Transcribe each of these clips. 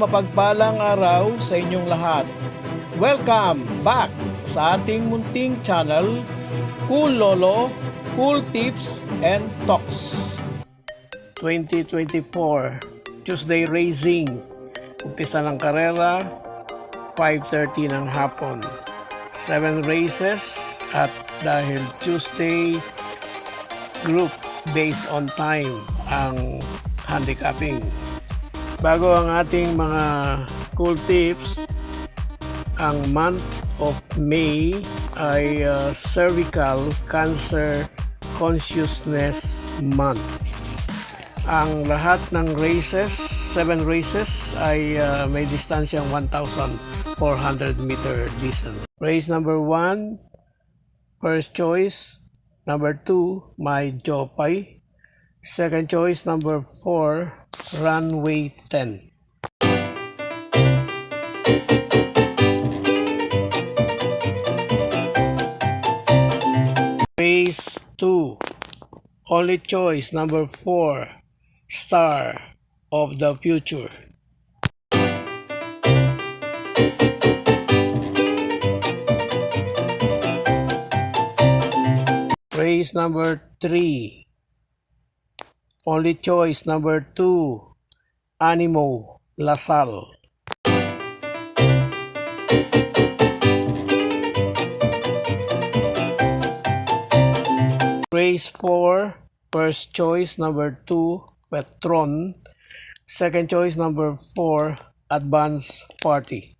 mapagpalang araw sa inyong lahat. Welcome back sa ating munting channel, Cool Lolo, Cool Tips and Talks. 2024 Tuesday Racing. Umpisa ng karera, 5:30 ng hapon. 7 races at dahil Tuesday group based on time ang handicapping. Bago ang ating mga cool tips, ang month of May ay Cervical Cancer Consciousness Month. Ang lahat ng races, 7 races ay may distansyang 1,400 meter distance. Race number 1, first choice. Number 2, My Jopay. Second choice, number 4, Runway 10. Race 2, only choice, number 4, Star of the Future. Race number 3, only choice, number 2, Animo Lasal. Race 4, first choice, number 2, Petron. Second choice, number 4, Advance Party.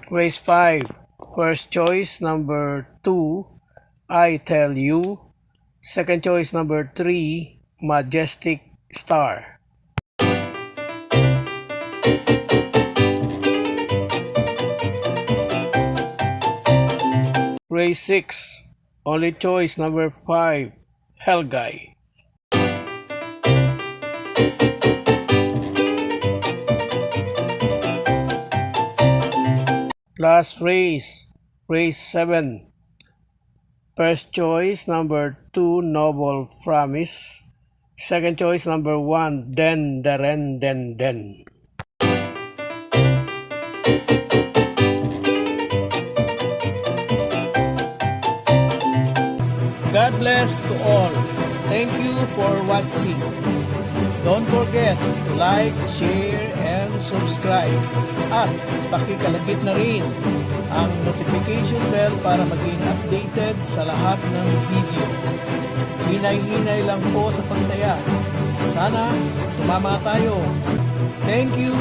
Race 5, first choice, number 2, I Tell You. Second choice, number 3, Majestic Star. Race 6, only choice, number 5, Helgai. Last race, race 7, first choice, number 2, Noble Promise. Second choice, number 1, Den Deren Den Den. God bless to all. Thank you for watching. Don't forget to like, share, and subscribe. At pakikalagit na rin ang notification bell para maging updated sa lahat ng video. Hinay-hinay lang po sa pagtaya. Sana tumama tayo. Thank you!